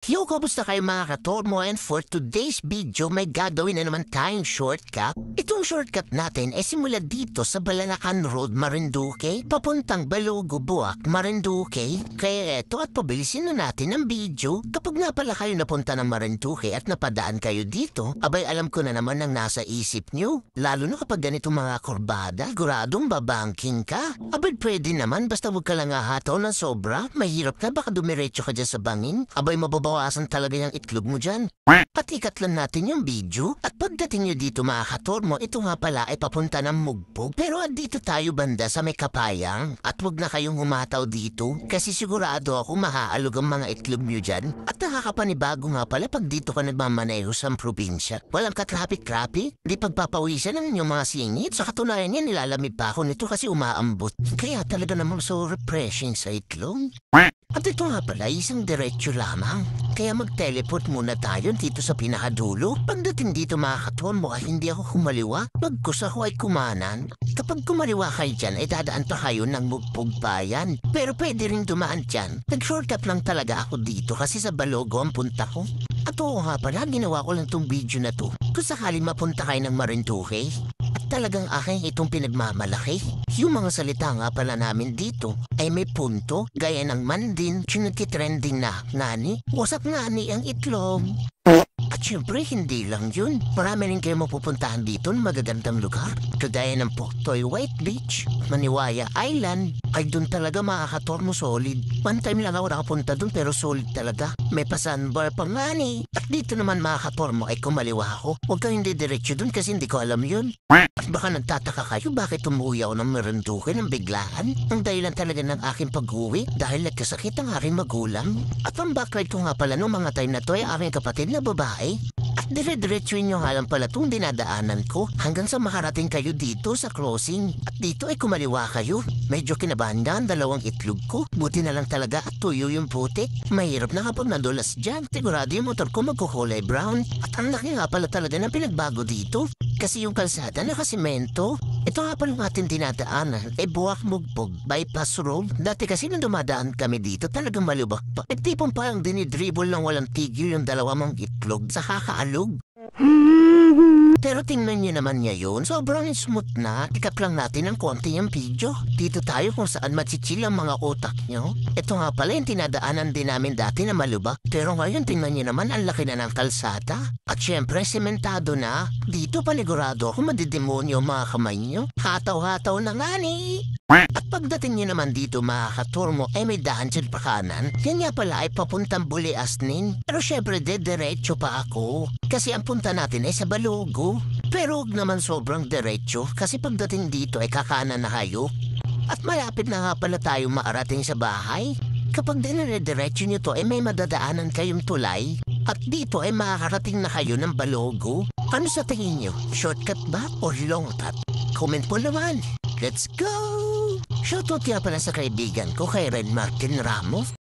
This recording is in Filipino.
Yo, kamusta kayo mga katormo? And for today's video, may gagawin na naman tayong shortcut. Itong shortcut natin ay simula dito sa Balanacan Road, Marinduque, papuntang Balugo, Buac, Marinduque. Kaya eto at pabilisin na natin ang video. Kapag nga pala kayo napunta ng Marinduque at napadaan kayo dito, abay alam ko na naman ang nasa isip nyo. Lalo na kapag ganito mga kurbada, guradong babanking ka. Abay pwede naman basta huwag ka lang ahataw ng sobra. Mahirap ka, baka dumiretso ka dyan sa bangin. Abay mababawasan talaga yung itlog mo dyan. Patikat lang natin yung video. At pagdating nyo dito mga katormo, ito nga pala ay papunta ng Mugpog. Pero dito tayo banda sa may Kapayang. At huwag na kayong humataw dito. Kasi sigurado ako mahaalog ang mga itlog nyo dyan. At nakakapanibago nga pala pag dito ka nagmamaneho sa probinsya. Walang katrapik-trapik. Di pagpapawisan ng inyong mga singit. Sa katunayan yan, nilalamig pa ako nito kasi umaambot. Kaya talaga namang so refreshing sa itlog. At ito nga pala, isang diretsyo lamang. Kaya mag-teleport muna tayo dito sa pinakadulo. Pagdating dito mga katormo ay hindi ako kumaliwa. Bagkus ako ay kumanan. Kapag kumaliwa kayo dyan ay dadaan pa kayo ng Mugpog Bayan. Pero pwede rin dumaan dyan. Nag-shortcut lang talaga ako dito kasi sa Balogo ang punta ko. At oo nga pala, ginawa ko lang tong video na to. Kung sakaling mapunta kayo ng Marinduque. At talagang akin itong pinagmamalaki. Yung mga salita nga pala namin dito ay may punto, gaya ng mandin, trending na, ngani, wasak ngani ang itlog. At syempre, hindi lang yun. Marami rin kayo mapupuntahan dito ng magagandang lugar. Kagaya ng Poktoy White Beach, Maniwaya Island, ay dun talaga makakatormo solid. One time lang ako nakapunta dun pero solid talaga. May pa-sandbar pa nga ni. At dito naman makakatormo ay kumaliwa ako. Huwag kang hindi diretso dun kasi hindi ko alam yun. At baka nagtataka kayo bakit umuwi ako ng Marinduque ng biglaan. Ang dahilan talaga ng aking pag-uwi dahil nagkasakit ang aking magulang. At ang backlight ko nga pala nung mga time na to ay aking kapatid na babae. At dire-diretsuin nyo nga lang pala itong dinadaanan ko hanggang sa makarating kayo dito sa crossing. At dito ay kumaliwa kayo. Medyo kinabahan nga ang dalawang itlog ko. Buti na lang talaga at tuyo yung putik. Mahirap na kapag nadulas dyan. Sigurado yung motor ko magkukulay brown. At ang laki nga pala talaga ng pinagbago dito. Kasi yung kalsada nakasimento. Ito nga pala ating dinadaanan ay Buac Mugpog Bypass Road. Dati kasi nung dumadaan kami dito talagang malubak pa. At tipong parang dinidribble ng walang tigil yung dalawang itlog sa kakaalog. Pero tingnan nyo naman ngayon, sobrang smooth na. Tikap lang natin ng konti yung video. Dito tayo kung saan machichill ang mga utak nyo. Ito nga pala yung tinadaanan din namin dati na malubak. Pero ngayon tingnan nyo naman ang laki na ng kalsada. At syempre sementado na. Dito panigurado ako madidemonyo mga kamay nyo. Hataw-hataw na nga ni. At pagdating nyo naman dito mga katormo ay may dahan dyan pa kanan. Yan nga pala ay papuntang Buli Asnin. Pero syempre diretso pa ako. Kasi ang punta natin ay sa Balugo. Pero huwag naman sobrang diretso kasi pagdating dito ay kakanan na kayo. At malapit na nga pala tayo maarating sa bahay. Kapag dinire-diretso nyo to ay may madadaanan kayong tulay. At dito ay makakarating na kayo ng Balugo. Ano sa tingin nyo? Shortcut ba o long cut? Comment po naman. Let's go! Shoutout nga pala sa kaibigan ko kay Red Martin Ramos.